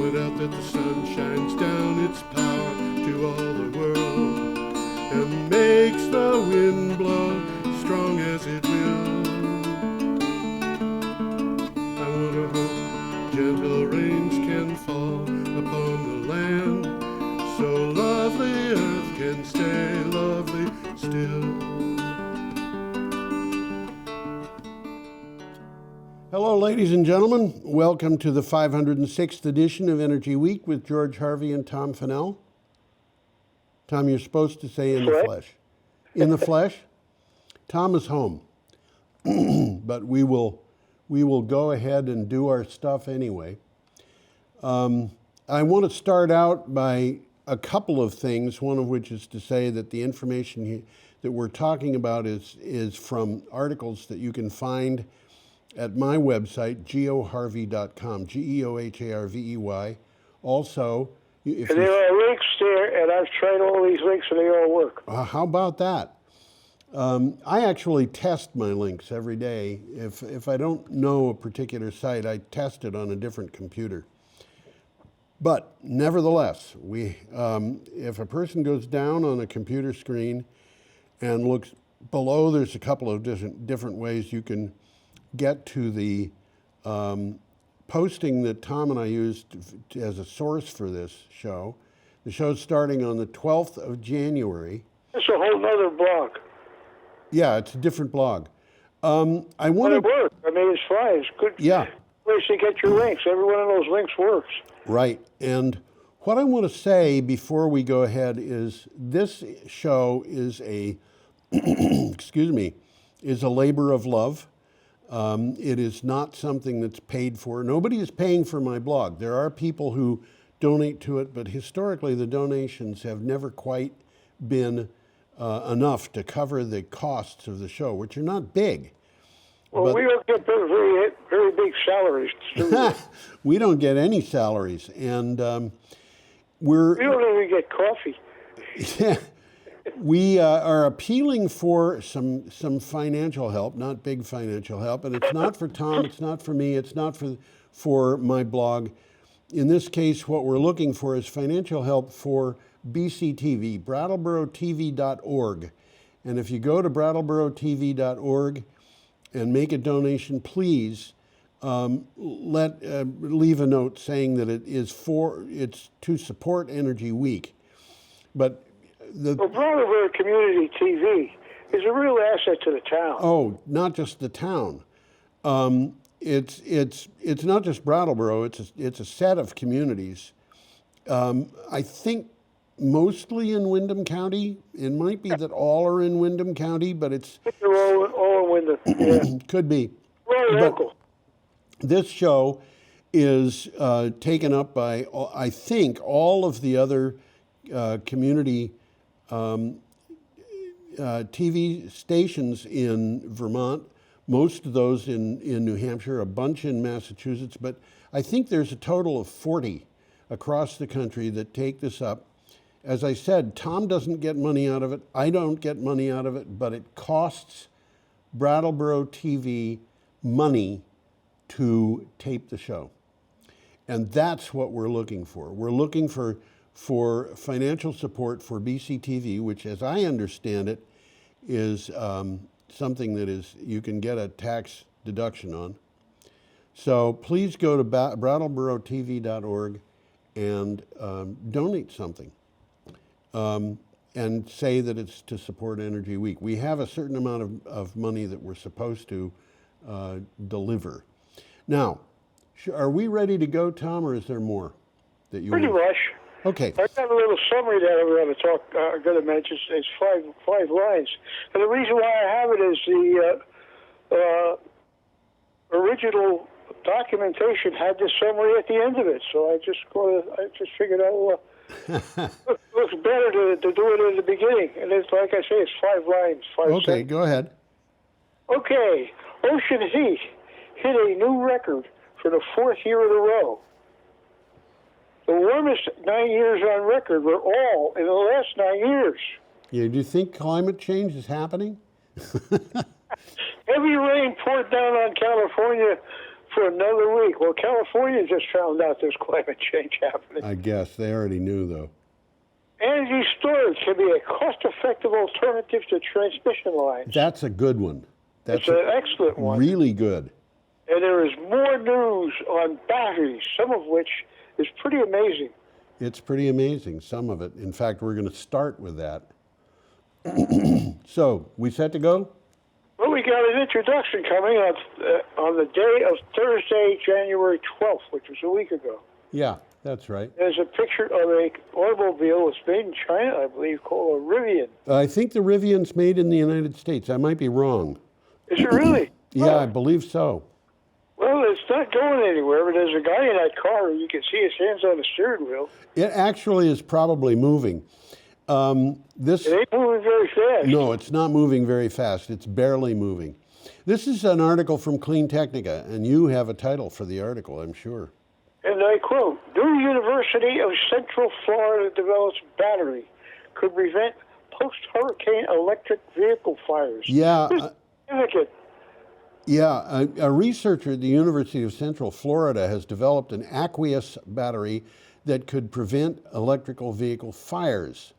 point out that the sun shines down its power to all the world and makes the wind blow strong as it will. I wonder how gentle rains can fall upon the land, so lovely earth can stay lovely still. Hello, ladies and gentlemen. Welcome to the 506th edition of Energy Week with George Harvey and Tom Fennell. Tom, you're supposed to say in the flesh. In the flesh? Tom is home, but we will go ahead and do our stuff anyway. I want to start out by a couple of things, one of which is to say that the information that we're talking about is from articles that you can find at my website, geoharvey.com, Geoharvey. Also, and there are links there, and I've tried all these links, and they all work. How about that? I actually test my links every day. If I don't know a particular site, I test it on a different computer. But nevertheless, if a person goes down on a computer screen and looks below, there's a couple of different ways you can get to the posting that Tom and I used as a source for this show. The show's starting on the 12th of January. It's a whole nother blog. Yeah, it's a different blog. I want to work. I mean, it's fine. It's good. Yeah. Place to get your links. Every one of those links works. Right. And what I want to say before we go ahead is this show is a, is a labor of love. It is not something that's paid for. Nobody is paying for my blog. There are people who donate to it, but historically the donations have never quite been enough to cover the costs of the show, which are not big. Well, we don't get very, very big salaries. We don't get any salaries, and we don't even get coffee. Yeah. We are appealing for some financial help, not big financial help, and it's not for Tom, it's not for me, it's not for my blog. In this case, what we're looking for is financial help for BCTV, BrattleboroTV.org. And if you go to BrattleboroTV.org and make a donation, please leave a note saying that it's to support Energy Week. But Brattleboro Community TV is a real asset to the town. Oh, not just the town. It's not just Brattleboro. It's a set of communities. I think mostly in Windham County. It might be that all are in Windham County, but they're all in Windham. Yeah. Could be. Well, local. This show is taken up by I think all of the other community TV stations in Vermont, most of those in New Hampshire, a bunch in Massachusetts, but I think there's a total of 40 across the country that take this up. As I said, Tom doesn't get money out of it, I don't get money out of it, but it costs Brattleboro TV money to tape the show. And that's what we're looking for. We're looking for financial support for BCTV, which, as I understand it, is something that you can get a tax deduction on. So please go to BrattleboroTV.org and donate something and say that it's to support Energy Week. We have a certain amount of money that we're supposed to deliver. Now, are we ready to go, Tom, or is there more that you Pretty much. Okay. I got a little summary that I'm going to mention. It's five lines, and the reason why I have it is the original documentation had this summary at the end of it. So I just figured out looks better to do it in the beginning. And it's like I say, it's 5 lines. Okay, sentences. Go ahead. Okay, ocean heat hit a new record for the 4th year in a row. The warmest 9 years on record were all in the last 9 years. Yeah, do you think climate change is happening? Heavy rain poured down on California for another week. Well, California just found out there's climate change happening. I guess they already knew, though. Energy storage can be a cost-effective alternative to transmission lines. That's a good one. That's It's an excellent one. really good. And there is more news on batteries, some of which is pretty amazing. It's pretty amazing, some of it. In fact, we're going to start with that. So, we set to go? Well, we got an introduction coming on the day of Thursday, January 12th, which was a week ago. Yeah, that's right. There's a picture of an automobile. It's made in China, I believe, called a Rivian. I think the Rivian's made in the United States. I might be wrong. Is it really? Yeah, I believe so. Well, it's not going anywhere, but there's a guy in that car, and you can see his hands on the steering wheel. It actually is probably moving. It ain't moving very fast. No, it's not moving very fast. It's barely moving. This is an article from Clean Technica, and you have a title for the article, I'm sure. And I quote, New University of Central Florida develops battery could prevent post-hurricane electric vehicle fires. Yeah. Significant. Yeah, a researcher at the University of Central Florida has developed an aqueous battery that could prevent electrical vehicle fires.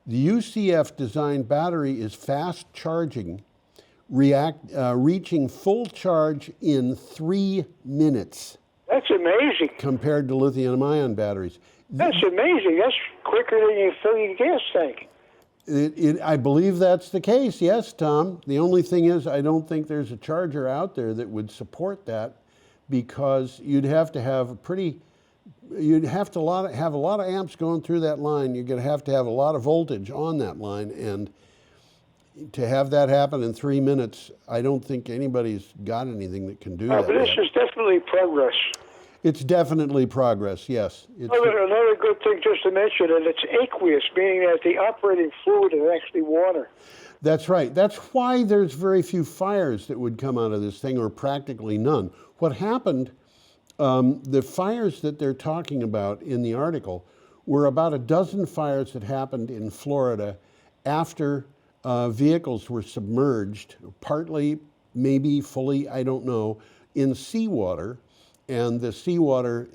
The UCF designed battery is fast charging, reaching full charge in 3 minutes. That's amazing. Compared to lithium-ion batteries. That's amazing. That's quicker than you fill your gas tank. I believe that's the case, yes, Tom. The only thing is I don't think there's a charger out there that would support that, because you'd have to have have a lot of amps going through that line. You're going to have a lot of voltage on that line, and to have that happen in 3 minutes, I don't think anybody's got anything that can do that. But this is definitely progress. It's definitely progress, yes. Another good thing just to mention, and it's aqueous, meaning that the operating fluid is actually water. That's right. That's why there's very few fires that would come out of this thing, or practically none. What happened, the fires that they're talking about in the article were about a dozen fires that happened in Florida after vehicles were submerged, partly, maybe fully, I don't know, in seawater. And the seawater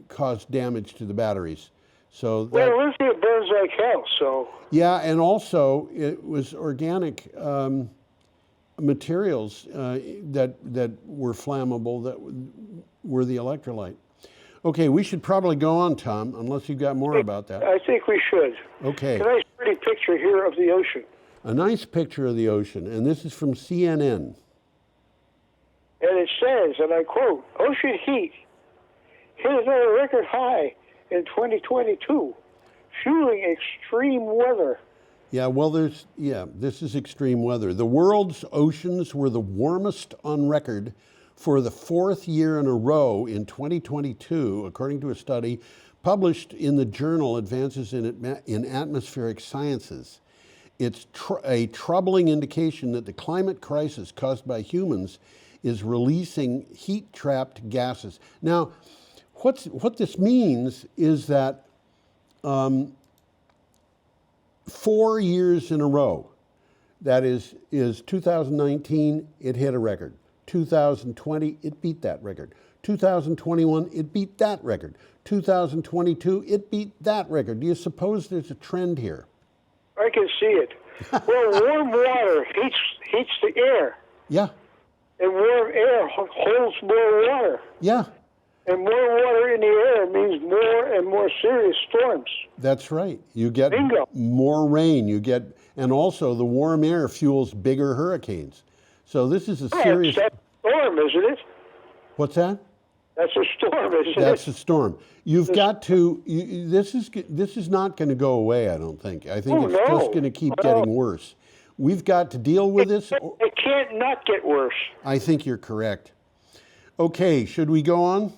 caused damage to the batteries. So well, lithium burns like hell, so... Yeah, and also it was organic materials that were flammable, that were the electrolyte. Okay, we should probably go on, Tom, unless you've got more about that. I think we should. Okay. A nice pretty picture here of the ocean. A nice picture of the ocean, and this is from CNN. And it says, and I quote, ocean heat hit another record high in 2022, fueling extreme weather. Yeah, well, this is extreme weather. The world's oceans were the warmest on record for the 4th year in a row in 2022, according to a study published in the journal Advances in Atmospheric Sciences. It's a troubling indication that the climate crisis caused by humans is releasing heat-trapped gases. Now, what this means is that 4 years in a row, that is 2019, it hit a record. 2020, it beat that record. 2021, it beat that record. 2022, it beat that record. Do you suppose there's a trend here? I can see it. Well, warm water heats the air. Yeah. And warm air holds more water. Yeah. And more water in the air means more and more serious storms. That's right. You get Bingo. more rain. And also the warm air fuels bigger hurricanes. So this is a serious... That's a storm, isn't it? What's that? That's a storm, isn't it? That's a storm. You've got to... this is not going to go away, I don't think. I think it's just going to keep getting worse. We've got to deal with this. It can't not get worse. I think you're correct. Okay, should we go on?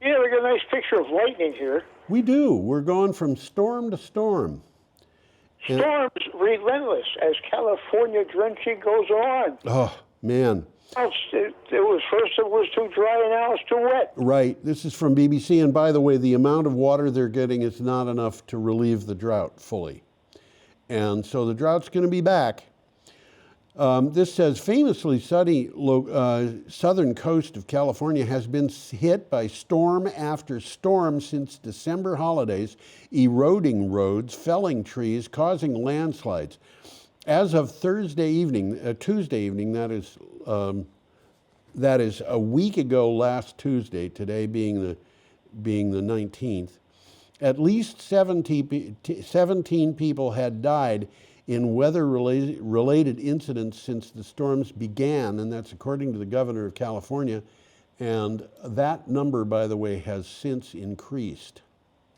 Yeah, we got a nice picture of lightning here. We do. We're going from storm to storm. Storms relentless as California drenching goes on. Oh, man. It was too dry and now it's too wet. Right. This is from BBC. And by the way, the amount of water they're getting is not enough to relieve the drought fully. And so the drought's going to be back. This says, famously sunny southern coast of California has been hit by storm after storm since December holidays, eroding roads, felling trees, causing landslides. As of Tuesday evening, that is a week ago last Tuesday, today being the 19th, at least 17 people had died in weather-related incidents since the storms began, and that's according to the governor of California. And that number, by the way, has since increased.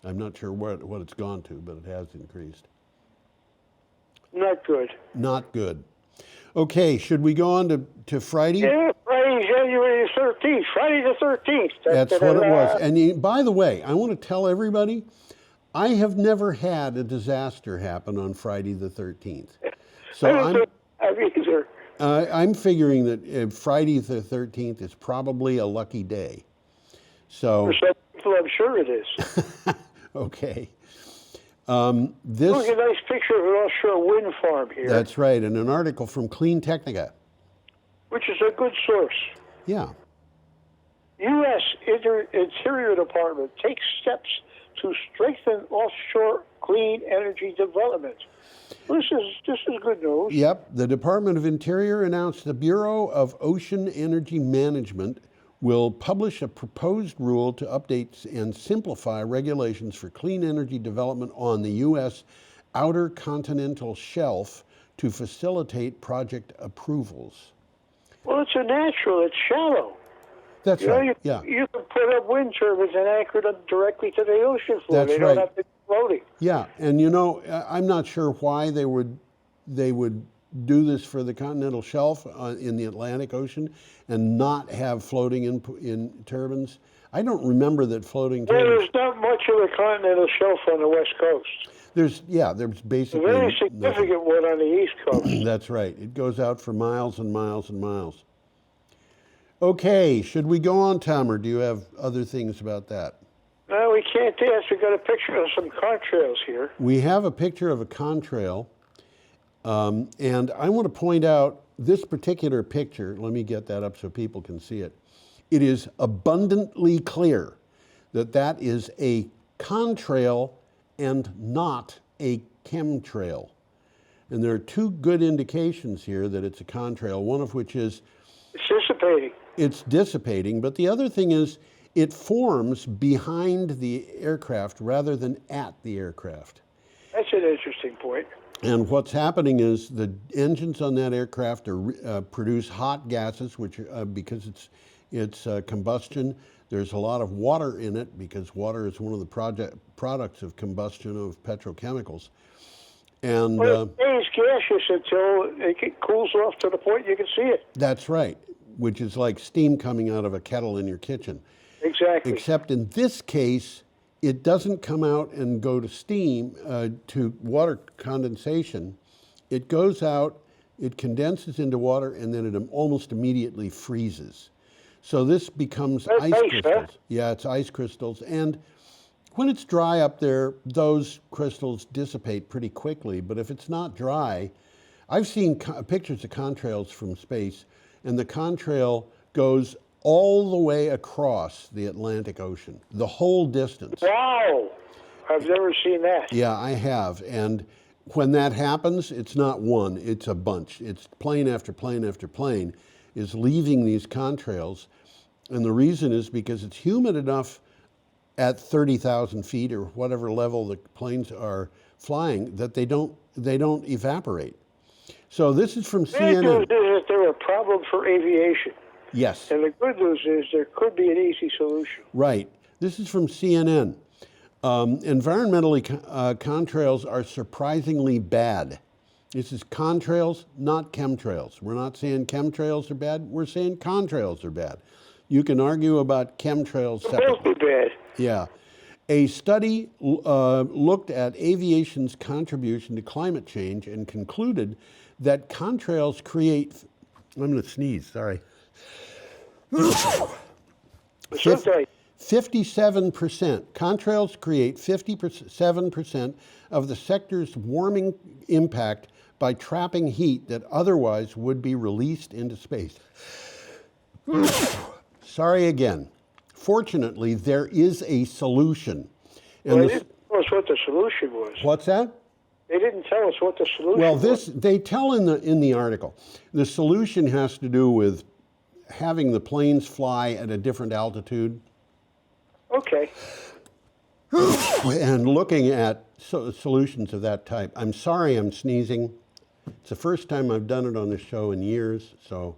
I'm not sure what it's gone to, but it has increased. Not good. Not good. Okay, should we go on to Friday? Yeah, Friday, January 13th. Friday the 13th. That's what it was. And by the way, I want to tell everybody, I have never had a disaster happen on Friday the 13th. So I'm figuring that Friday the 13th is probably a lucky day. So for some people, I'm sure it is. Okay. Look at a nice picture of an offshore wind farm here. That's right, and an article from Clean Technica. Which is a good source. Yeah. U.S. Interior Department takes steps to strengthen offshore clean energy development. This is good news. Yep. The Department of Interior announced the Bureau of Ocean Energy Management will publish a proposed rule to update and simplify regulations for clean energy development on the U.S. outer continental shelf to facilitate project approvals. Well, it's a natural. It's shallow. That's right. You can put up wind turbines and anchor them directly to the ocean floor. That's they don't have to be floating. Yeah, and I'm not sure why they would do this for the continental shelf in the Atlantic Ocean and not have floating in turbines. I don't remember that floating turbines. Well, there's not much of a continental shelf on the West Coast. There's basically a very significant one on the East Coast. That's right. It goes out for miles and miles and miles. Okay, should we go on, Tom, or do you have other things about that? No, we can't dance. We've got a picture of some contrails here. We have a picture of a contrail, and I want to point out this particular picture. Let me get that up so people can see it. It is abundantly clear that that is a contrail and not a chemtrail. And there are two good indications here that it's a contrail, one of which is it's dissipating. It's dissipating, but the other thing is it forms behind the aircraft rather than at the aircraft. That's an interesting point. And what's happening is the engines on that aircraft produce hot gases, which because it's combustion. There's a lot of water in it because water is one of the products of combustion of petrochemicals. And well, it stays gaseous until it cools off to the point you can see it. That's right, which is like steam coming out of a kettle in your kitchen. Exactly. Except in this case, it doesn't come out and go to steam, to water condensation. It goes out, it condenses into water, and then it almost immediately freezes. So this becomes ice crystals. Huh? Yeah, it's ice crystals. And when it's dry up there, those crystals dissipate pretty quickly. But if it's not dry, I've seen pictures of contrails from space, and the contrail goes all the way across the Atlantic Ocean, the whole distance. Wow! I've never seen that. Yeah, I have. And when that happens, it's not one, it's a bunch. It's plane after plane after plane is leaving these contrails. And the reason is because it's humid enough at 30,000 feet or whatever level the planes are flying that they don't evaporate. So this is from CNN. The good news is that they're a problem for aviation. Yes. And the good news is there could be an easy solution. Right. This is from CNN. Environmentally, contrails are surprisingly bad. This is contrails, not chemtrails. We're not saying chemtrails are bad. We're saying contrails are bad. You can argue about chemtrails separately. Both be bad. Yeah. A study looked at aviation's contribution to climate change and concluded that contrails create, I'm going to sneeze, sorry. 57%. Contrails create 57% of the sector's warming impact by trapping heat that otherwise would be released into space. Sorry again. Fortunately, there is a solution. And Well, they didn't tell us what the solution was. what's that? They didn't tell us what the solution Well, was. they tell in the article. The solution has to do with having the planes fly at a different altitude Okay. and looking at solutions of that type. I'm sorry I'm sneezing. It's the first time I've done it on this show in years, so.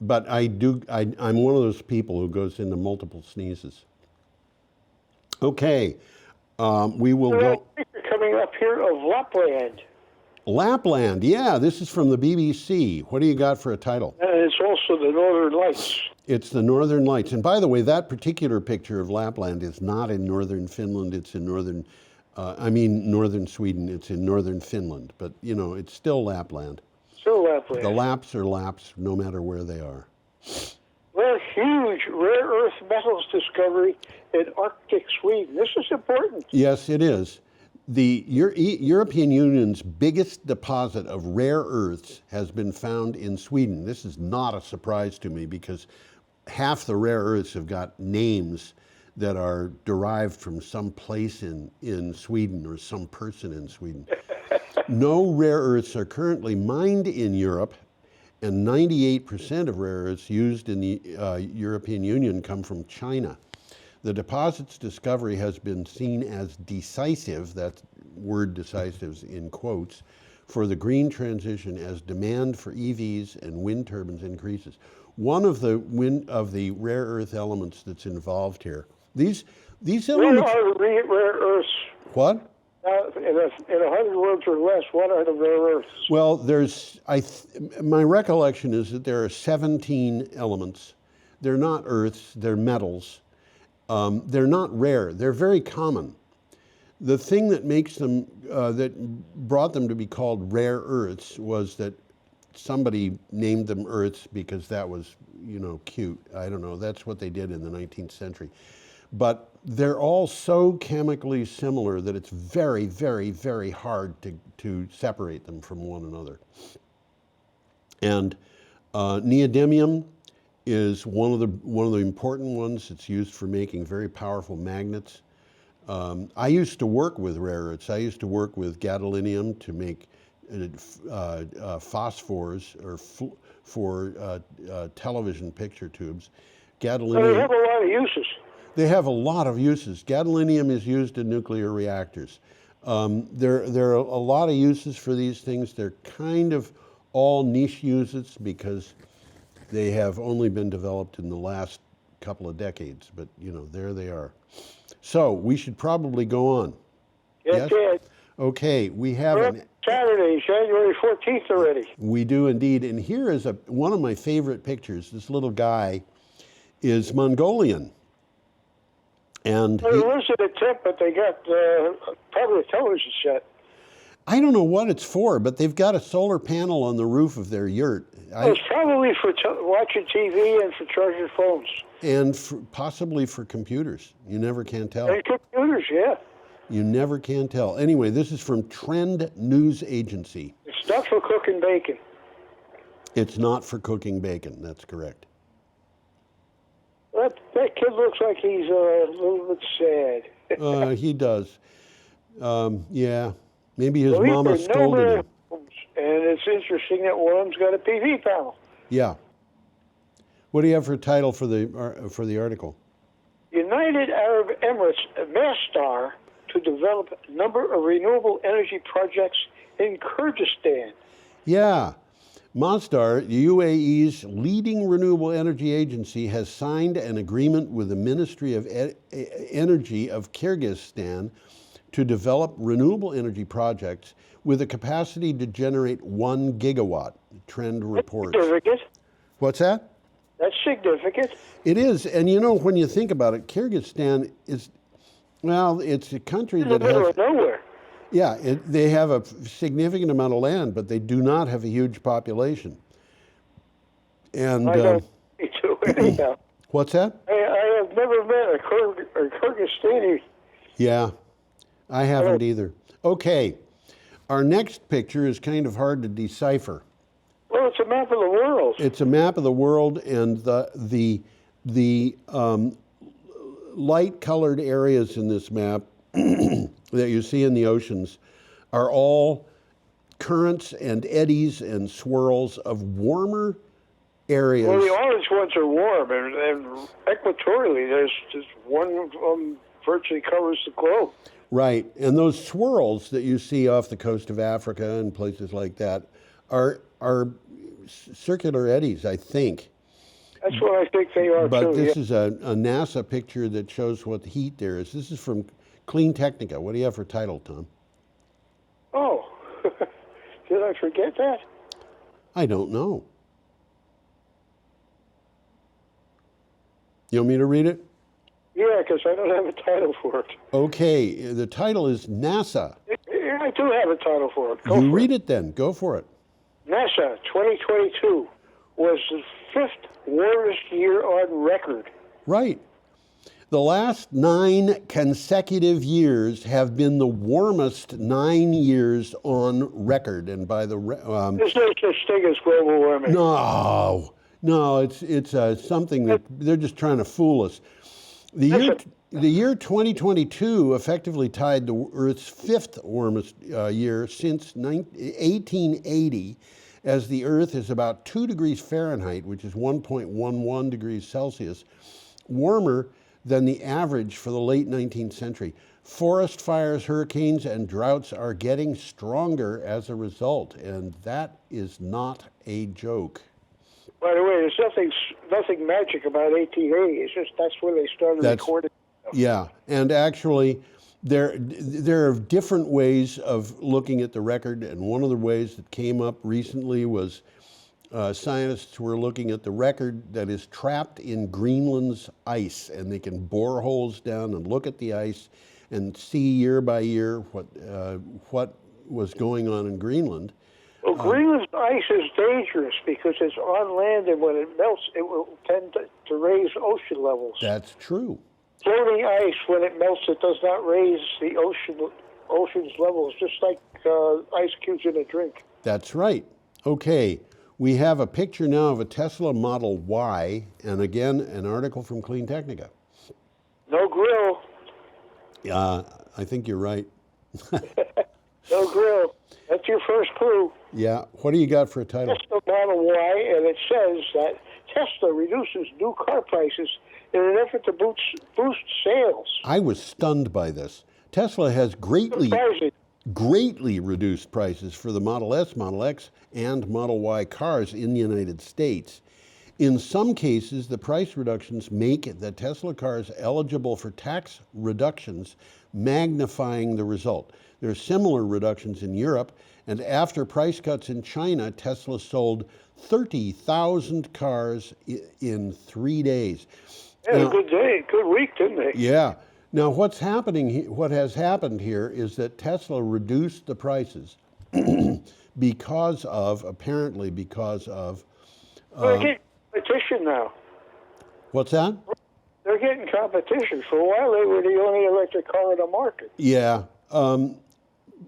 But I'm one of those people who goes into multiple sneezes. Okay, we will go. Picture coming up here of Lapland. Lapland, yeah, this is from the BBC. What do you got for a title? And it's also the Northern Lights. It's the Northern Lights. And by the way, that particular picture of Lapland is not in northern Finland. It's in northern Sweden. It's in northern Finland. But, you know, it's still Lapland. Still Lapland. The Laps are Laps no matter where they are. Well, huge rare earth metals discovery in Arctic Sweden. This is important. Yes, it is. The European Union's biggest deposit of rare earths has been found in Sweden. This is not a surprise to me because half the rare earths have got names that are derived from some place in Sweden or some person in Sweden. No rare earths are currently mined in Europe, and 98% of rare earths used in the European Union come from China. The deposit's discovery has been seen as decisive, that word decisive in quotes, for the green transition as demand for EVs and wind turbines increases. One of the rare earth elements that's involved here, these elements. What are the rare earths? What? In 100 words or less, what are the rare earths? Well, my recollection is that there are 17 elements. They're not earths, they're metals. They're not rare, they're very common. The thing that makes them, that brought them to be called rare earths was that somebody named them earths because that was, you know, cute. I don't know, that's what they did in the 19th century. But they're all so chemically similar that it's very, very, very hard to separate them from one another. And neodymium is one of the important ones. It's used for making very powerful magnets. I used to work with rare earths. I used to work with gadolinium to make phosphors for television picture tubes. Gadolinium. So they have a lot of uses. They have a lot of uses. Gadolinium is used in nuclear reactors. There are a lot of uses for these things. They're kind of all niche uses because they have only been developed in the last couple of decades, but you know, there they are. So we should probably go on. Yes? Okay, we have Saturday, January 14th already. We do indeed, and here is one of my favorite pictures. This little guy is Mongolian. And Well, it lives in a tent, but they got probably a television set. I don't know what it's for, but they've got a solar panel on the roof of their yurt. It's probably for watching TV and for charging phones. And possibly for computers. You never can tell. And computers, yeah. You never can tell. Anyway, this is from Trend News Agency. It's not for cooking bacon. It's not for cooking bacon, that's correct. That kid looks like he's a little bit sad. He does. Yeah, maybe his Well, mama these are scolded him. homes, and it's interesting that one of them's got a PV panel. Yeah. What do you have for a title for the article? United Arab Emirates Masdar to develop a number of renewable energy projects in Kyrgyzstan. Yeah. Masdar, the UAE's leading renewable energy agency, has signed an agreement with the Ministry of Energy of Kyrgyzstan to develop renewable energy projects with a capacity to generate 1 gigawatt, Trend reports. Significant. What's that? That's significant. It is, and you know, when you think about it, Kyrgyzstan is, well, it's a country In the that middle has... of nowhere. Yeah, they have a significant amount of land, but they do not have a huge population. And I don't need to anyhow. what's that? I have never met a Kyrgyzstani. Yeah, I haven't either. Okay, Our next picture is kind of hard to decipher. Well, it's a map of the world. It's a map of the world, and the light-colored areas in this map that you see in the oceans are all currents and eddies and swirls of warmer areas. Well, the orange ones are warm, and equatorially, there's just one virtually covers the globe. Right, and those swirls that you see off the coast of Africa and places like that are circular eddies, I think. That's what I think they are, But too. this is a NASA picture that shows what the heat there is. This is from Clean Technica. What do you have for title, Tom? Oh, did I forget that? I don't know. You want me to read it? Yeah, because I don't have a title for it. Okay, the title is NASA. Yeah, I do have a title for it. Go You for read it. it then. Go for it. NASA 2022 was the 5th warmest year on record. Right. The last 9 consecutive years have been the warmest 9 years on record. And by the There's no such thing as global warming. no, it's something that they're just trying to fool us. The year 2022 effectively tied the Earth's 5th warmest year since 1880, as the Earth is about 2 degrees Fahrenheit, which is 1.11 degrees Celsius, warmer than the average for the late 19th century. Forest fires, hurricanes, and droughts are getting stronger as a result, and that is not a joke. By the way, there's nothing magic about 1880. It's just that's when they started recording. Yeah, and actually, there are different ways of looking at the record, and one of the ways that came up recently was scientists were looking at the record that is trapped in Greenland's ice, and they can bore holes down and look at the ice and see year by year what was going on in Greenland. Well, Greenland's ice is dangerous because it's on land, and when it melts, it will tend to raise ocean levels. That's true. Floating ice, when it melts, it does not raise the ocean's levels, just like ice cubes in a drink. That's right. Okay, we have a picture now of a Tesla Model Y, and again, an article from Clean Technica. No grill. I think you're right. No grill. That's your first clue. Yeah. What do you got for a title? Tesla Model Y, and it says that Tesla reduces new car prices in an effort to boost sales. I was stunned by this. Tesla has greatly reduced prices for the Model S, Model X, and Model Y cars in the United States. In some cases, the price reductions make the Tesla cars eligible for tax reductions, magnifying the result. There are similar reductions in Europe, and after price cuts in China, Tesla sold 30,000 cars in 3 days. Yeah, now, a good day, good week, didn't they? Yeah. Now, what has happened here is that Tesla reduced the prices apparently because of... They're getting competition now. What's that? They're getting competition. For a while, they were the only electric car in the market. Yeah.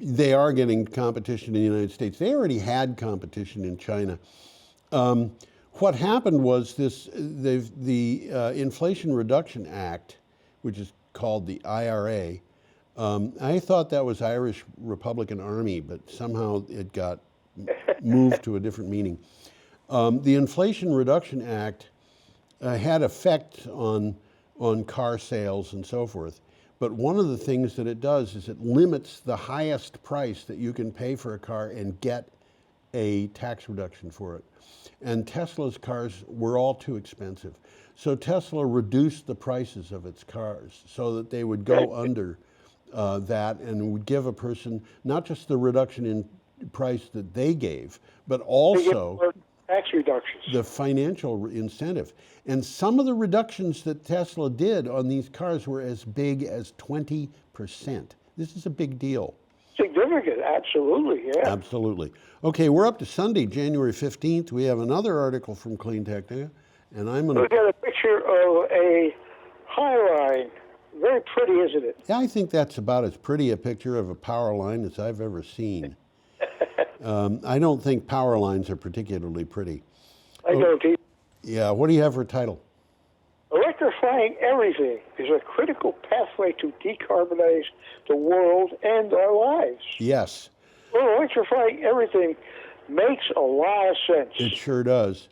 They are getting competition in the United States. They already had competition in China. What happened was the Inflation Reduction Act, which is called the IRA. I thought that was Irish Republican Army, but somehow it got moved to a different meaning. The Inflation Reduction Act had effect on car sales and so forth. But one of the things that it does is it limits the highest price that you can pay for a car and get a tax reduction for it. And Tesla's cars were all too expensive. So Tesla reduced the prices of its cars so that they would go under that and would give a person not just the reduction in price that they gave, but also tax reductions, the financial incentive. And some of the reductions that Tesla did on these cars were as big as 20%. This is a big deal. Significant, absolutely, yeah. Absolutely. Okay, we're up to Sunday, January 15th. We have another article from Clean Technica, and I'm going to... We got a picture of a high line. Very pretty, isn't it? Yeah, I think that's about as pretty a picture of a power line as I've ever seen. I don't think power lines are particularly pretty. I don't either. Yeah, what do you have for title? Electrifying everything is a critical pathway to decarbonize the world and our lives. Yes, Well, electrifying everything makes a lot of sense. it sure does.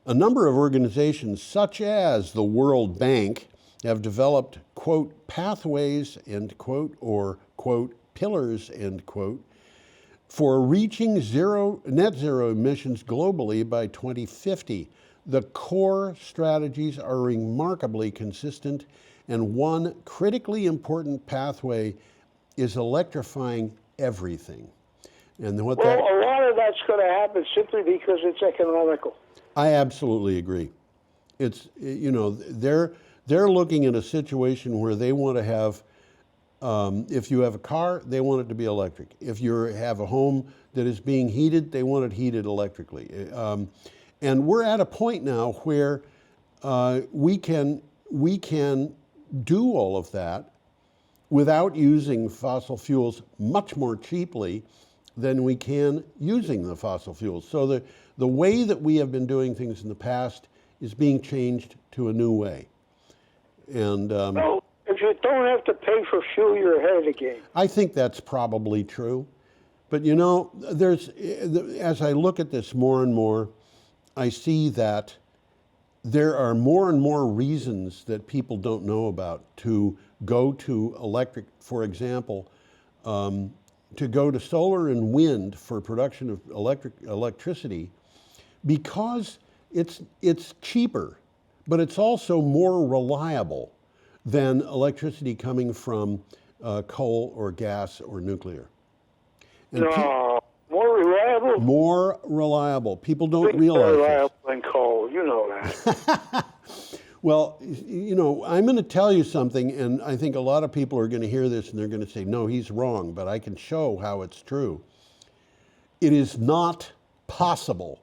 A number of organizations, such as the World Bank, have developed, quote, pathways, end quote, or, quote, pillars, end quote, for reaching net zero emissions globally by 2050. The core strategies are remarkably consistent, and one critically important pathway is electrifying everything. And what Well, a lot of that's going to happen simply because it's economical. I absolutely agree. It's, you know, they're looking at a situation where they want to have, if you have a car, they want it to be electric. If you have a home that is being heated, they want it heated electrically. And we're at a point now where we can do all of that without using fossil fuels much more cheaply than we can using the fossil fuels. So the way that we have been doing things in the past is being changed to a new way. And Well, if you don't have to pay for fuel, you're ahead of the game. I think that's probably true. But you know, as I look at this more and more, I see that there are more and more reasons that people don't know about to go to electric, for example, to go to solar and wind for production of electricity, because it's cheaper, but it's also more reliable than electricity coming from coal or gas or nuclear. And No, more reliable? more reliable. People don't More realize reliable than coal. You know that. this. Well, you know, I'm going to tell you something, and I think a lot of people are going to hear this and they're going to say, no, he's wrong, but I can show how it's true. It is not possible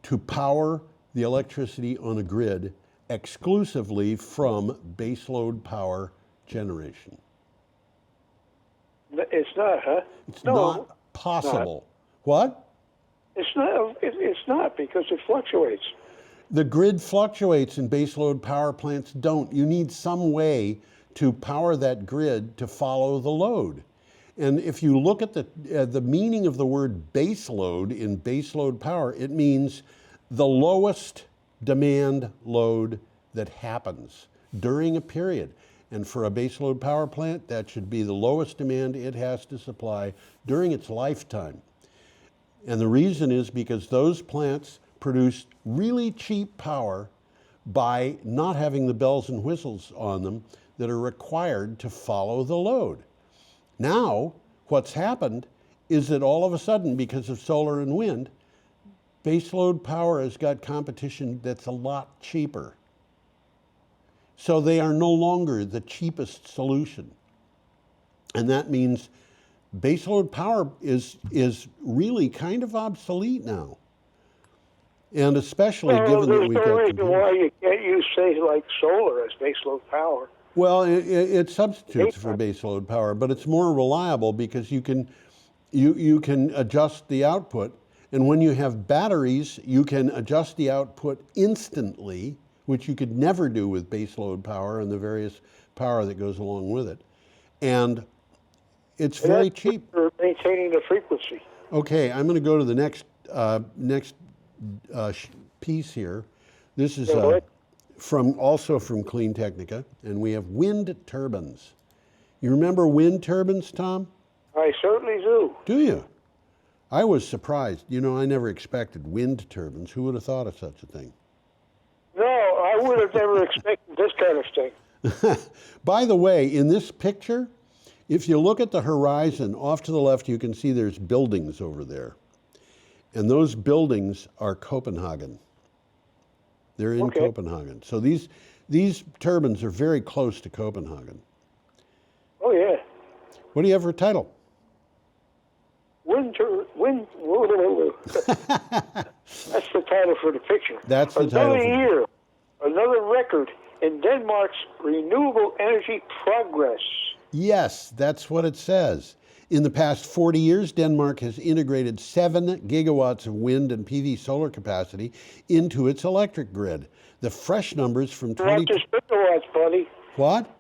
to power the electricity on a grid exclusively from baseload power generation. It's not, huh? It's not possible. What? It's not. It's not because it fluctuates. The grid fluctuates and baseload power plants don't. You need some way to power that grid to follow the load. And if you look at the meaning of the word baseload in baseload power, it means the lowest demand load that happens during a period. And for a baseload power plant, that should be the lowest demand it has to supply during its lifetime. And the reason is because those plants produce really cheap power by not having the bells and whistles on them that are required to follow the load. Now, what's happened is that all of a sudden, because of solar and wind, baseload power has got competition that's a lot cheaper. So they are no longer the cheapest solution. And that means baseload power is really kind of obsolete now. And especially given that we've got There's no reason computers. why you can't use, say, like solar as baseload power. Well, it substitutes for baseload power, but it's more reliable because you can adjust the output. And when you have batteries, you can adjust the output instantly, which you could never do with baseload power and the various power that goes along with it. And it's very cheap. For maintaining the frequency. Okay, I'm going to go to the next piece here. This is also from Clean Technica, and we have wind turbines. You remember wind turbines, Tom? I certainly do. Do you? I was surprised. You know, I never expected wind turbines. Who would have thought of such a thing? No, I would have never expected this kind of thing. By the way, in this picture, if you look at the horizon, off to the left, you can see there's buildings over there. And those buildings are Copenhagen. They're in Copenhagen. So these turbines are very close to Copenhagen. Oh, yeah. What do you have for a title? That's the title for the picture. That's the title. Another year, another record in Denmark's renewable energy progress. Yes, that's what it says. In the past 40 years, Denmark has integrated 7 gigawatts of wind and PV solar capacity into its electric grid. The fresh numbers from Gigawatts is gigawatts, buddy. What?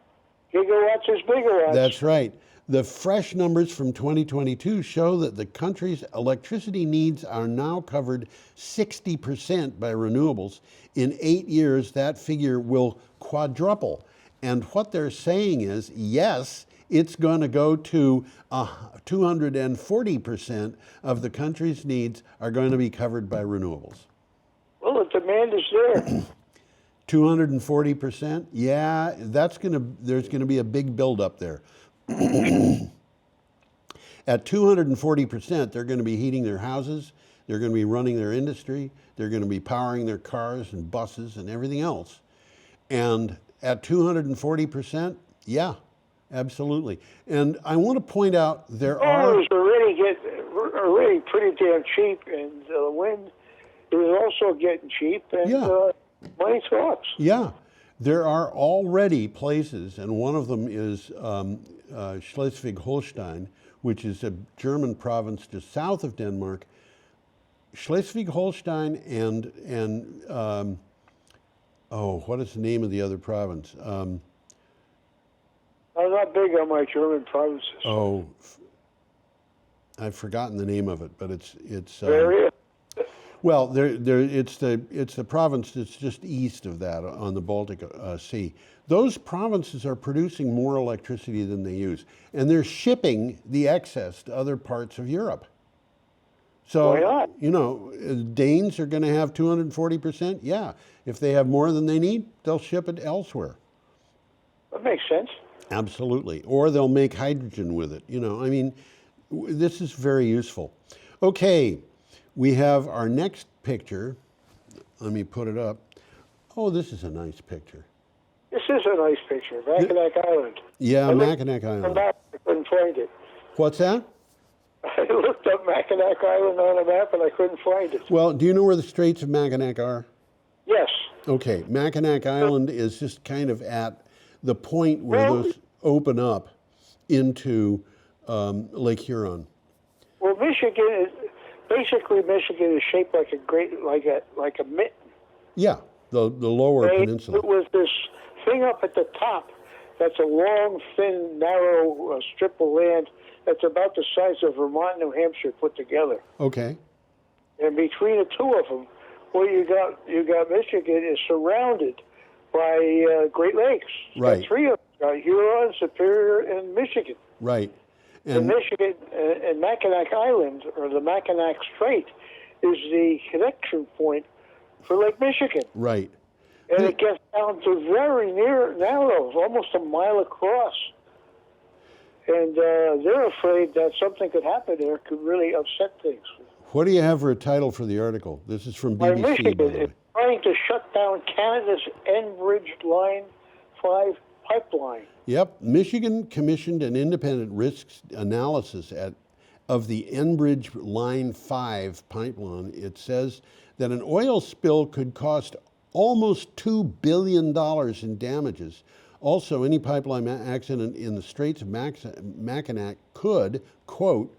Gigawatts is gigawatts. That's right. The fresh numbers from 2022 show that the country's electricity needs are now covered 60% by renewables. In 8 years, that figure will quadruple. And what they're saying is, yes, it's going to go to 240% of the country's needs are going to be covered by renewables. Well, the demand is there. 240%? Yeah, there's going to be a big buildup there. At 240%, they're going to be heating their houses, they're going to be running their industry, they're going to be powering their cars and buses and everything else. And at 240%, yeah, absolutely. And I want to point out there are already pretty damn cheap, and the wind is also getting cheap, and money talks. Yeah, there are already places, and one of them is Schleswig-Holstein, which is a German province just south of Denmark. Schleswig-Holstein and what is the name of the other province? I'm not big on my German provinces. I've forgotten the name of it, but it's Bavaria? Well, it's the province that's just east of that on the Baltic Sea. Those provinces are producing more electricity than they use, and they're shipping the excess to other parts of Europe. So, why not? Danes are going to have 240%. Yeah, if they have more than they need, they'll ship it elsewhere. That makes sense. Absolutely. Or they'll make hydrogen with it. This is very useful. Okay, we have our next picture. Let me put it up. Oh, this is a nice picture. This is a nice picture, Mackinac Island. Yeah, Mackinac Island. I couldn't find it. What's that? I looked up Mackinac Island on a map and I couldn't find it. Well, do you know where the Straits of Mackinac are? Yes. Okay, Mackinac Island is just kind of at the point where those open up into Lake Huron. Well, Michigan is shaped like a mitten. Yeah, the lower peninsula. It was this thing up at the top that's a long, thin, narrow strip of land that's about the size of Vermont, New Hampshire put together. Okay. And between the two of them, what you got Michigan is surrounded by Great Lakes. Right. Got 3 of them: Huron, Superior, and Michigan. Right. And Michigan and Mackinac Island, or the Mackinac Strait, is the connection point for Lake Michigan. Right. And it gets down to very narrow, almost a mile across. And they're afraid that something could happen there, could really upset things. What do you have for a title for the article? This is from BBC, Michigan by the way. is trying to shut down Canada's Enbridge Line 5 pipeline. Yep, Michigan commissioned an independent risks analysis of the Enbridge Line 5 pipeline. It says that an oil spill could cost almost $2 billion in damages. Also, any pipeline accident in the Straits of Mackinac could, quote,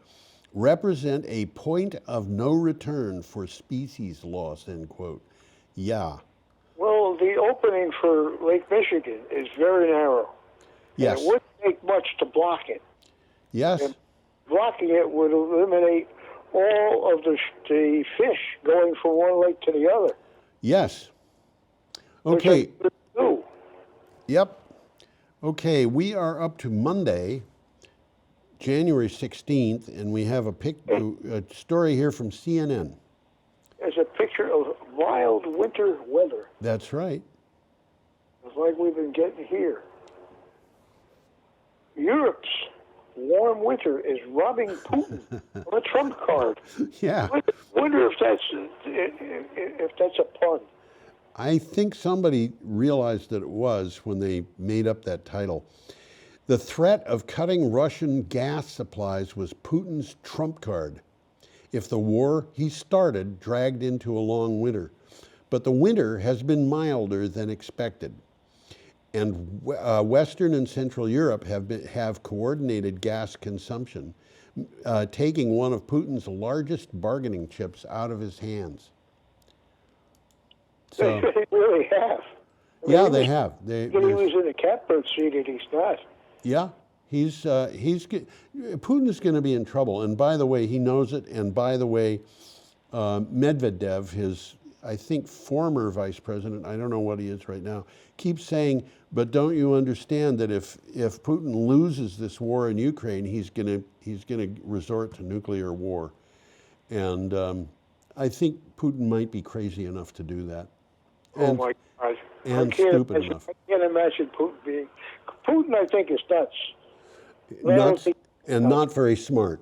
represent a point of no return for species loss, end quote. Yeah. Well, the opening for Lake Michigan is very narrow. Yes. And it wouldn't take much to block it. Yes. And blocking it would eliminate all of the fish going from one lake to the other. Yes. Okay. Which is Yep. Okay, we are up to Monday, January 16th, and we have a story here from CNN. There's a picture of wild winter weather. That's right. It's like we've been getting here. Europe's warm winter is robbing Putin of a trump card. Yeah. I wonder if that's a pun. I think somebody realized that it was when they made up that title. The threat of cutting Russian gas supplies was Putin's trump card if the war he started dragged into a long winter. But the winter has been milder than expected. and Western and Central Europe have coordinated gas consumption, taking one of Putin's largest bargaining chips out of his hands. So, They really have. yeah, they have. He was in a catbird seat, and he's not. Yeah, Putin is going to be in trouble. And by the way, he knows it. And by the way, Medvedev, his, I think, former vice president, I don't know what he is right now, keeps saying, but don't you understand that if Putin loses this war in Ukraine, he's going to resort to nuclear war. And I think Putin might be crazy enough to do that. Oh my God! And stupid enough. I can't imagine Putin being. Putin, I think, is nuts. Nuts and not very smart.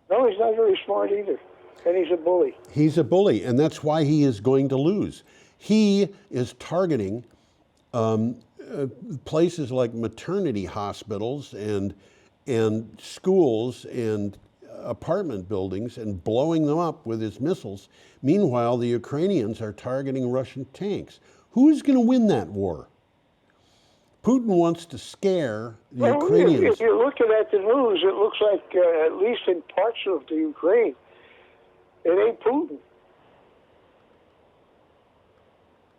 No, he's not very smart either. And he's a bully. He's a bully, and that's why he is going to lose. He is targeting places like maternity hospitals and schools and apartment buildings and blowing them up with his missiles. Meanwhile, the Ukrainians are targeting Russian tanks. Who's going to win that war? Putin wants to scare the Ukrainians. If you're looking at the news, it looks like, at least in parts of the Ukraine, it ain't Putin.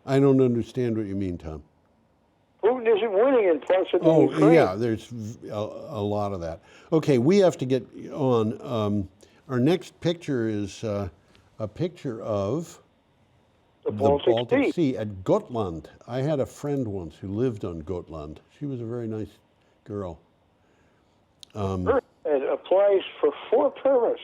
I don't understand what you mean, Tom. Putin isn't winning in parts of the Ukraine. Oh, yeah, there's a lot of that. Okay, we have to get on. Our next picture is a picture of the Baltic Sea at Gotland. I had a friend once who lived on Gotland. She was a very nice girl. It applies for 4 permits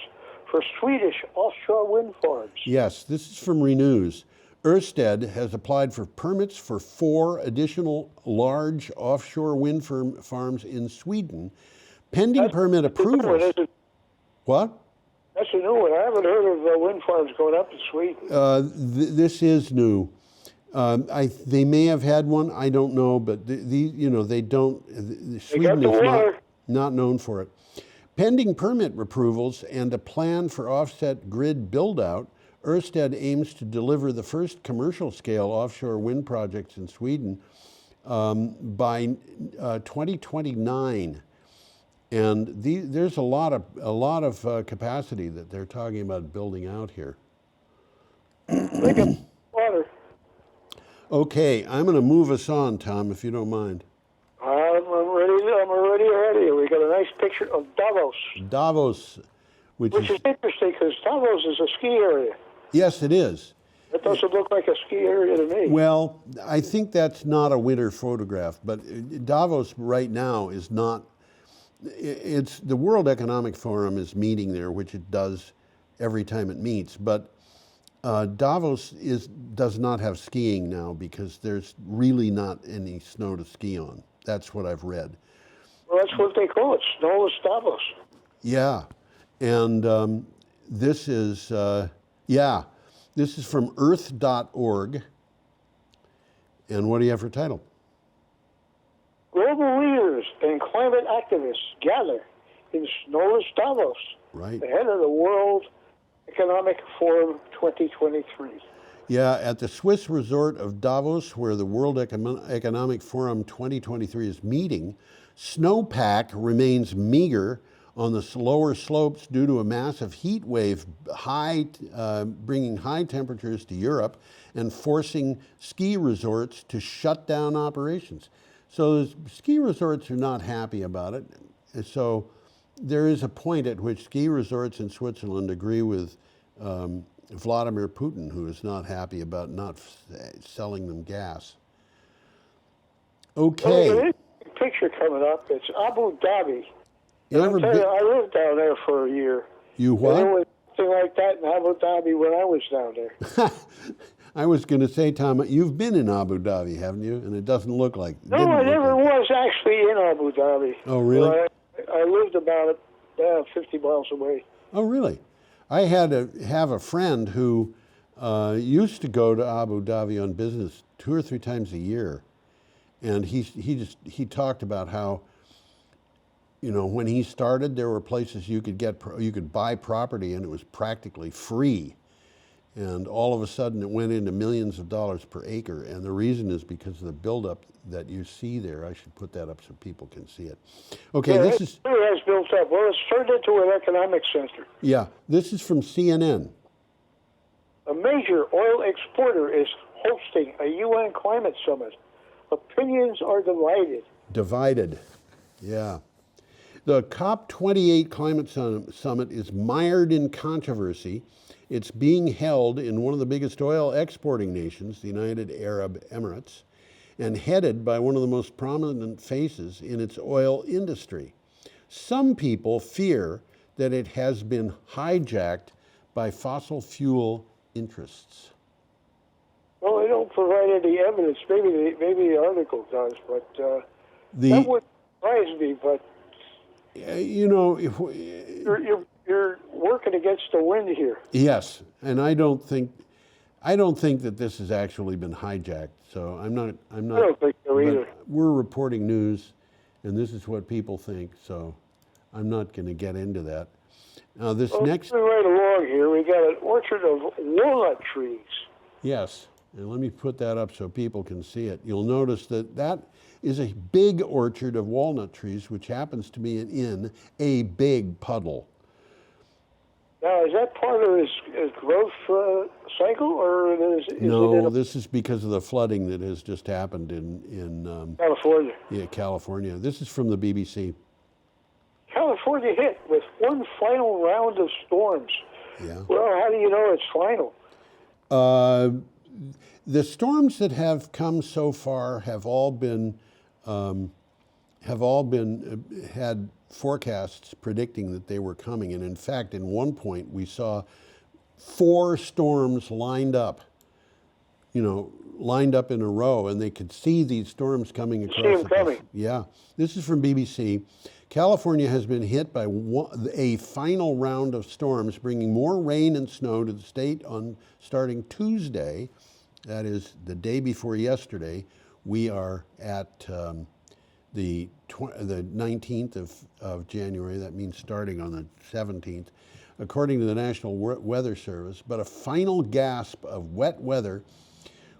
for Swedish offshore wind farms. Yes, this is from Renews. Ørsted has applied for permits for 4 additional large offshore wind farms in Sweden, pending permit approvals. What? That's a new one. I haven't heard of wind farms going up in Sweden. This is new. They may have had one. I don't know, but they don't. Sweden is not known for it. Pending permit approvals and a plan for offset grid build-out, Ørsted aims to deliver the first commercial-scale offshore wind projects in Sweden by 2029. And there's a lot of capacity that they're talking about building out here. Water. Okay, I'm going to move us on, Tom, if you don't mind. I'm already ready. We got a nice picture of Davos. Davos, which is interesting because Davos is a ski area. Yes, it is. It doesn't look like a ski area to me. Well, I think that's not a winter photograph, but Davos right now is not. It's the World Economic Forum is meeting there, which it does every time it meets. But Davos does not have skiing now because there's really not any snow to ski on. That's what I've read. Well, that's what they call it, snowless Davos. Yeah, and this is from earth.org. And what do you have for title? Global leaders and climate activists gather in snowless Davos, right, ahead of the World Economic Forum 2023. Yeah, at the Swiss resort of Davos, where the World Economic Forum 2023 is meeting, snowpack remains meager on the lower slopes due to a massive heat wave, bringing high temperatures to Europe and forcing ski resorts to shut down operations. So the ski resorts are not happy about it. So there is a point at which ski resorts in Switzerland agree with Vladimir Putin, who is not happy about not selling them gas. Okay. Well, there's a picture coming up. It's Abu Dhabi. I lived down there for a year. You what? And there was something like that in Abu Dhabi when I was down there. I was going to say, Tom, you've been in Abu Dhabi, haven't you? And it doesn't look like. No, I never was actually in Abu Dhabi. Oh, really? I lived about 50 miles away. Oh, really? I have a friend who used to go to Abu Dhabi on business 2 or 3 times a year, and he talked about how, when he started, there were places you could buy property and it was practically free. And all of a sudden it went into millions of dollars per acre. And the reason is because of the buildup that you see there. I should put that up so people can see it. Okay, Yeah, this it is, really has built up. Well, it's turned into an economic center. yeah, this is from CNN. A major oil exporter is hosting a UN climate summit. Opinions are divided. Divided, yeah. The COP28 climate summit is mired in controversy. It's being held in one of the biggest oil exporting nations, the United Arab Emirates, and headed by one of the most prominent faces in its oil industry. Some people fear that it has been hijacked by fossil fuel interests. Well, they don't provide any evidence. Maybe the article does, but that would surprise me. But you know, if you're working against the wind here. yes, and I don't think that this has actually been hijacked. So I'm not. I don't think so either. We're reporting news, and this is what people think. So I'm not going to get into that. Now this next. Moving right along here, we got an orchard of walnut trees. Yes, and let me put that up so people can see it. You'll notice that is a big orchard of walnut trees, which happens to be in a big puddle. Now, is that part of his growth cycle, or is No, it this is because of the flooding that has just happened in California? Yeah, California. This is from the BBC. California hit with one final round of storms. Yeah. Well, how do you know it's final? The storms that have come so far have all been had forecasts predicting that they were coming. And in fact, in one point, we saw 4 storms lined up in a row, and they could see these storms coming across the coast. Yeah, this is from BBC. California has been hit by a final round of storms, bringing more rain and snow to the state on starting Tuesday. That is the day before yesterday. We are at the 19th of January. That means starting on the 17th, according to the National Weather Service. But a final gasp of wet weather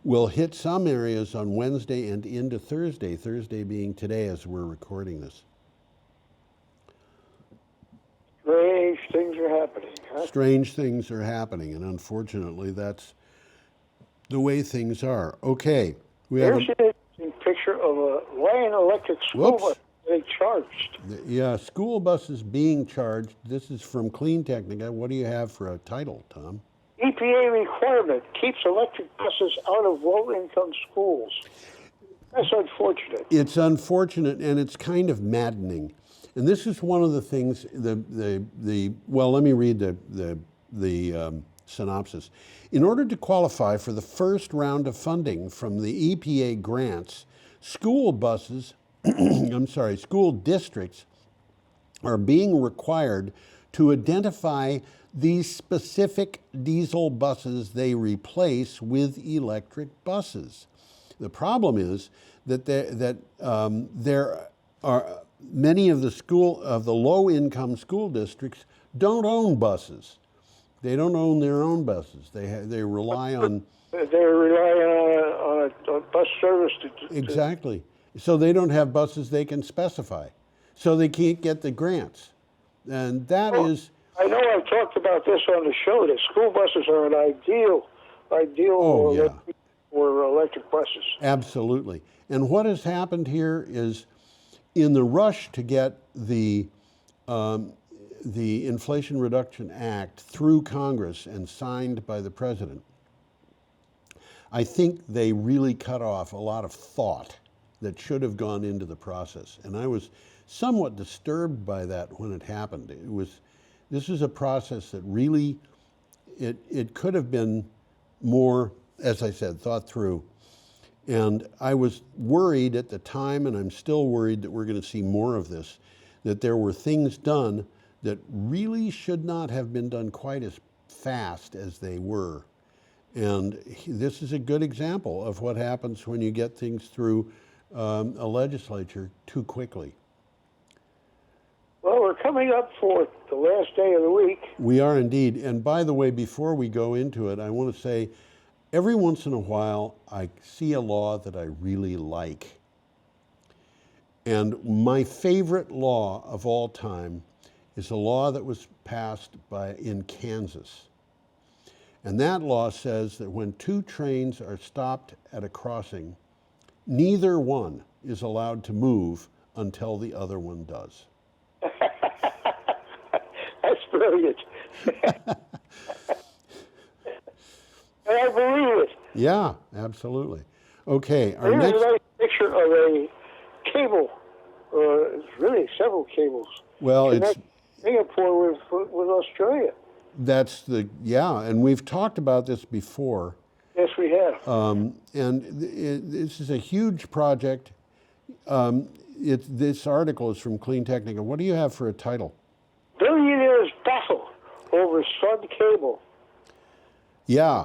will hit some areas on Wednesday and into Thursday, Thursday being today as we're recording this. Strange things are happening, huh? Strange things are happening, and unfortunately, that's the way things are. Okay, we have Here's an interesting picture of a Lion Electric school bus being charged. Yeah, school buses being charged. This is from Clean Technica. What do you have for a title, Tom? EPA requirement keeps electric buses out of low-income schools. That's unfortunate. It's unfortunate, and it's kind of maddening. And this is one of the things. Well, let me read the synopsis. In order to qualify for the first round of funding from the EPA grants, school buses, school districts are being required to identify these specific diesel buses they replace with electric buses. The problem is that there are many of the low-income school districts don't own buses. They don't own their own buses. They rely on. They're relying on a bus service to. Exactly. So they don't have buses they can specify. So they can't get the grants, and that is. I know I've talked about this on the show. That school buses are an ideal for electric buses. Absolutely. And what has happened here is, in the rush to get the Inflation Reduction Act through Congress and signed by the president, I think they really cut off a lot of thought that should have gone into the process. And I was somewhat disturbed by that when it happened. This is a process that really, it could have been more, as I said, thought through. And I was worried at the time, and I'm still worried that we're going to see more of this, that there were things done that really should not have been done quite as fast as they were. And this is a good example of what happens when you get things through a legislature too quickly. Well, we're coming up for the last day of the week. We are indeed. And by the way, before we go into it, I want to say every once in a while I see a law that I really like. And my favorite law of all time is a law that was passed in Kansas. And that law says that when two trains are stopped at a crossing, neither one is allowed to move until the other one does. That's brilliant. And I believe it. Yeah, absolutely. Okay, our Here's next. another picture of a cable. It's really several cables. Well, it's Connect Singapore with Australia. and we've talked about this before. Yes, we have. This is a huge project. This article is from Clean Technica. What do you have for a title? Billionaires battle over Sun Cable. Yeah.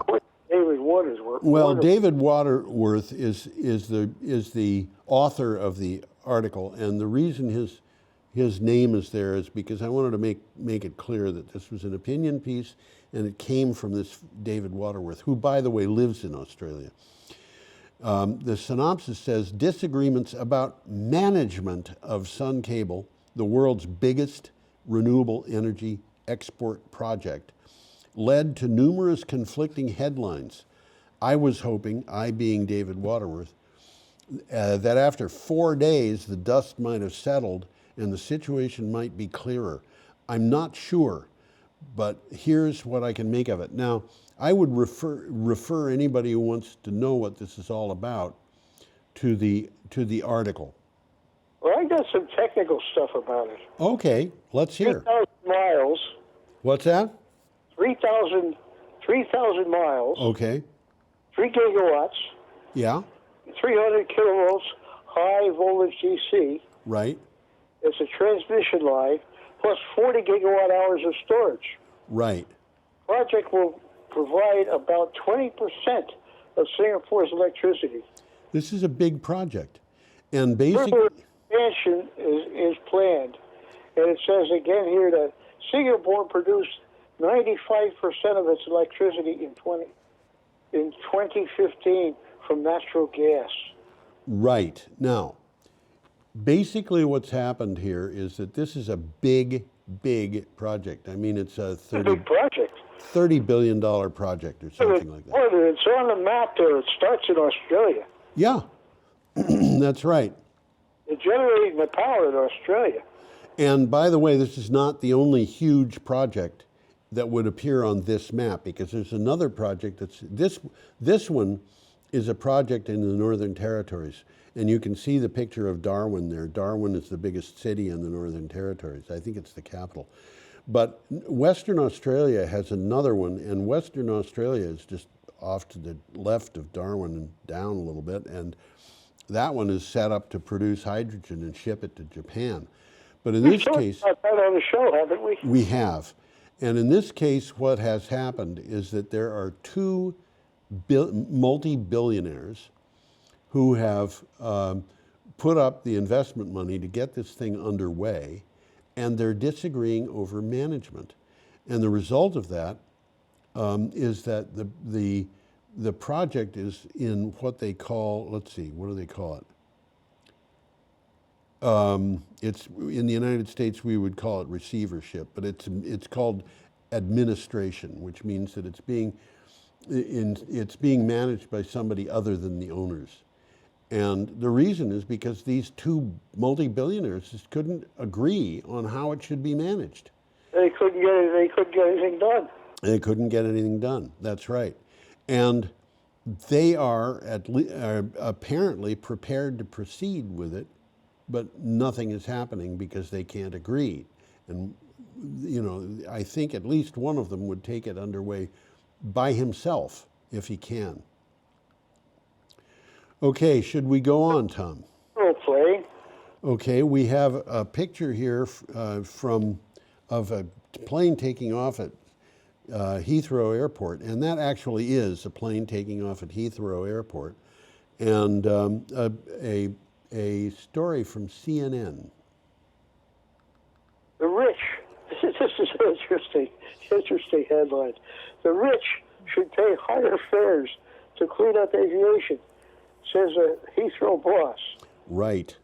David Watersworth. Well, David Waterworth is the author of the article, and the reason his name is there is because I wanted to make it clear that this was an opinion piece, and it came from this David Waterworth, who, by the way, lives in Australia. The synopsis says, disagreements about management of Sun Cable, the world's biggest renewable energy export project, led to numerous conflicting headlines. I was hoping, I being David Waterworth, that after 4 days the dust might have settled and the situation might be clearer. I'm not sure, but here's what I can make of it. Now, I would refer anybody who wants to know what this is all about to the article. Well, I got some technical stuff about it. Okay, let's hear. 3,000 miles. What's that? 3,000 miles. Okay. 3 gigawatts. Yeah. 300 kilovolts high voltage DC. Right. It's a transmission line plus 40 gigawatt hours of storage. Right. Project will provide about 20% of Singapore's electricity. This is a big project. And basically, Further expansion is planned. And it says again here that Singapore produced 95% of its electricity in 2015 from natural gas. right. Now, basically what's happened here is that this is a big project. I mean, it's a Big project. $30 billion project or something like that. It's on the map there. It starts in Australia. Yeah, that's right. They're generating the power in Australia. And by the way, this is not the only huge project that would appear on this map, because there's another project this one is a project in the Northern Territories. And you can see the picture of Darwin there. Darwin is the biggest city in the Northern Territories. I think it's the capital. But Western Australia has another one, and Western Australia is just off to the left of Darwin and down a little bit, and that one is set up to produce hydrogen and ship it to Japan. But in this case, We've talked about that on the show, haven't we? we have. And in this case, what has happened is that there are two multi-billionaires who have put up the investment money to get this thing underway, and they're disagreeing over management. And the result of that is that the project is in what they call, let's see, what do they call it? It's in the United States we would call it receivership, but it's called administration, which means that it's being managed by somebody other than the owners. And the reason is because these two multi-billionaires just couldn't agree on how it should be managed. They couldn't get anything done. They couldn't get anything done. That's right. And they are apparently prepared to proceed with it, but nothing is happening because they can't agree. And, you know, I think at least one of them would take it underway by himself if he can. Okay, should we go on, Tom? We'll play. Okay, we have a picture here of a plane taking off at Heathrow Airport, and that actually is a plane taking off at Heathrow Airport, and a story from CNN. The rich This is an interesting headline. The rich should pay higher fares to clean up aviation, says a Heathrow boss. Right.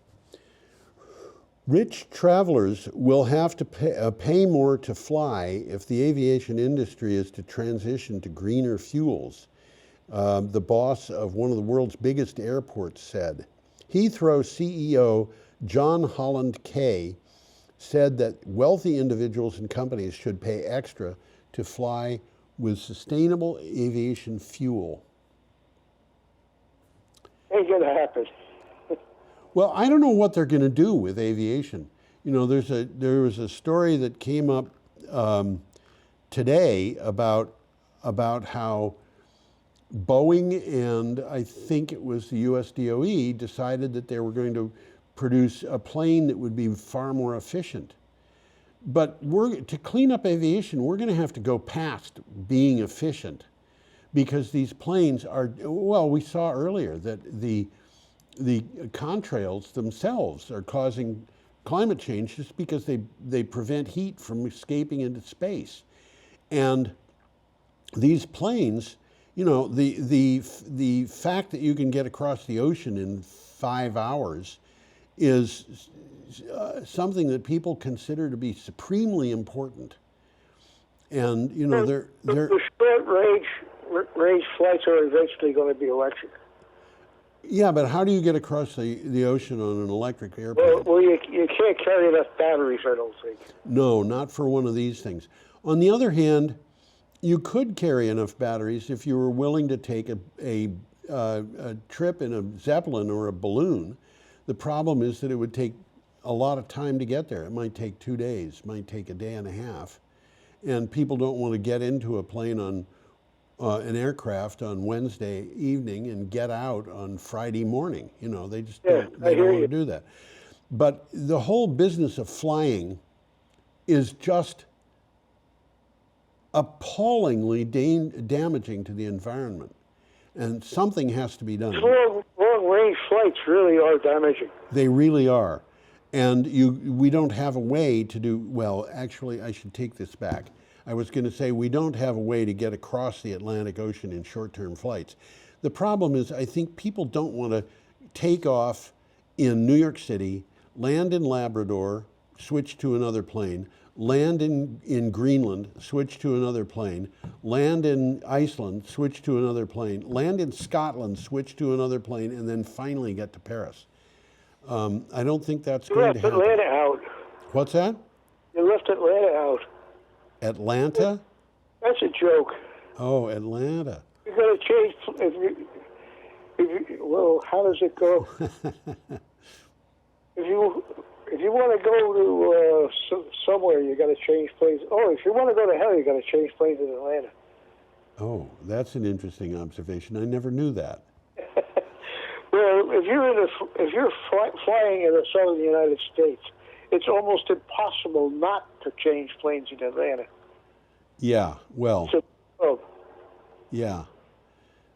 Rich travelers will have to pay more to fly if the aviation industry is to transition to greener fuels, the boss of one of the world's biggest airports said. Heathrow CEO John Holland Kay said that wealthy individuals and companies should pay extra to fly with sustainable aviation fuel. Ain't gonna happen. Well, I don't know what they're going to do with aviation. You know, there was a story that came up today about how Boeing and I think it was the US DOE decided that they were going to produce a plane that would be far more efficient. But to clean up aviation, we're going to have to go past being efficient, because these planes are, well, we saw earlier that the contrails themselves are causing climate change just because they prevent heat from escaping into space. And these planes, you know, the fact that you can get across the ocean in 5 hours is something that people consider to be supremely important. And you know, the short range flights are eventually going to be electric. Yeah, but how do you get across the ocean on an electric airplane? Well, you can't carry enough batteries, I don't think. No, not for one of these things. On the other hand, you could carry enough batteries if you were willing to take a trip in a Zeppelin or a balloon. The problem is that it would take a lot of time to get there. It might take 2 days, might take a day and a half. And people don't want to get into a plane on an aircraft on Wednesday evening and get out on Friday morning. You know, they just don't want to do that. But the whole business of flying is just appallingly damaging to the environment. And something has to be done. Long-range flights really are damaging. They really are. And we don't have a way to do, well, actually, I should take this back. I was going to say we don't have a way to get across the Atlantic Ocean in short-term flights. The problem is I think people don't want to take off in New York City, land in Labrador, switch to another plane, land in Greenland, switch to another plane, land in Iceland, switch to another plane, land in Scotland, switch to another plane, and then finally get to Paris. I don't think that's going to happen. You left Atlanta out. What's that? You left Atlanta out. Atlanta? That's a joke. Oh, Atlanta. You got to change. Well, how does it go? If you want to go to somewhere, you got to change planes. Oh, if you want to go to hell, you got to change planes in Atlanta. Oh, that's an interesting observation. I never knew that. Well, if you're flying in the southern United States, it's almost impossible not to change planes in Atlanta. Yeah, well, yeah.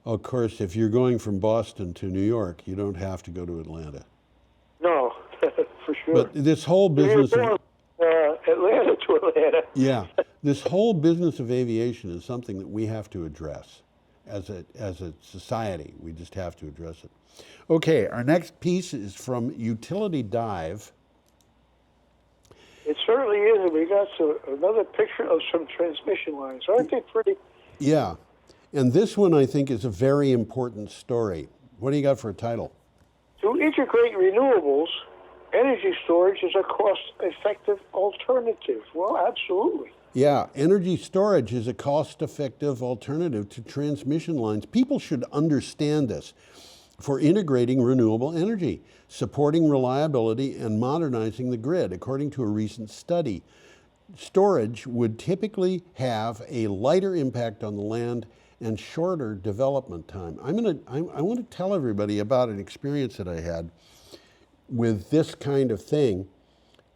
Of course, if you're going from Boston to New York, you don't have to go to Atlanta. No, for sure. But this whole business of Atlanta to Atlanta. Yeah, this whole business of aviation is something that we have to address as a society. We just have to address it. Okay, our next piece is from Utility Dive. It certainly is, and we got another picture of some transmission lines. Aren't they pretty? Yeah, and this one I think is a very important story. What do you got for a title? To integrate renewables, energy storage is a cost-effective alternative. Well, absolutely. Yeah, energy storage is a cost-effective alternative to transmission lines. People should understand this. For integrating renewable energy, supporting reliability, and modernizing the grid, according to a recent study. Storage would typically have a lighter impact on the land and shorter development time. I want to tell everybody about an experience that I had with this kind of thing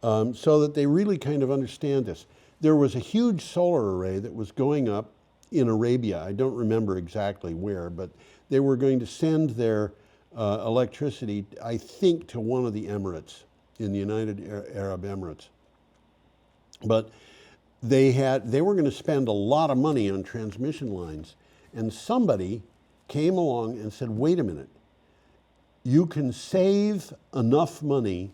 so that they really kind of understand this. There was a huge solar array that was going up in Arabia. I don't remember exactly where, but they were going to send their electricity, I think, to one of the Emirates, in the United Arab Emirates. But they were going to spend a lot of money on transmission lines, and somebody came along and said, wait a minute, you can save enough money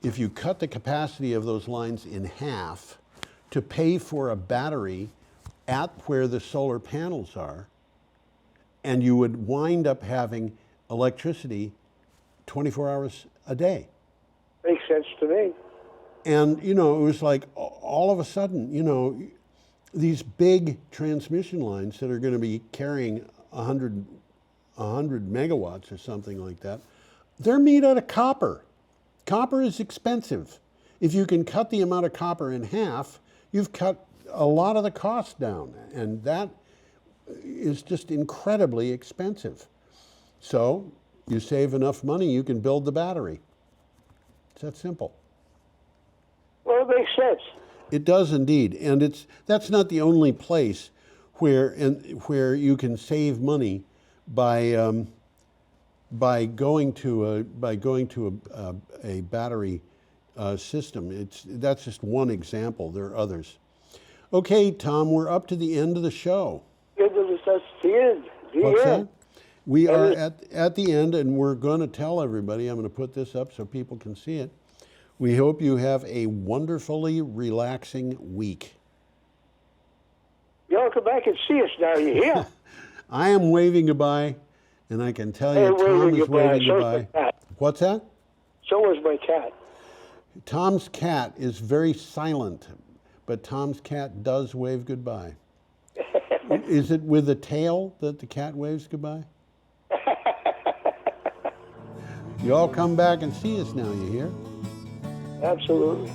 if you cut the capacity of those lines in half to pay for a battery at where the solar panels are, and you would wind up having electricity 24 hours a day. Makes sense to me. And, you know, it was like all of a sudden, you know, these big transmission lines that are going to be carrying 100 megawatts or something like that, they're made out of copper. Copper is expensive. If you can cut the amount of copper in half, you've cut a lot of the cost down, and that is just incredibly expensive. So you save enough money, you can build the battery. It's that simple. Well, it makes sense. It does indeed, and that's not the only place where you can save money by going to a battery system. That's just one example. There are others. Okay, Tom, we're up to the end of the show. That's the end. What's that? We are at the end, and we're going to tell everybody. I'm going to put this up so people can see it. We hope you have a wonderfully relaxing week. Y'all come back and see us now. You hear? I am waving goodbye, and I can tell you, Hey, Tom is waving So is goodbye. my cat. What's that? So is my cat. Tom's cat is very silent, but Tom's cat does wave goodbye. Is it with a tail that the cat waves goodbye? You all come back and see us now, you hear? Absolutely.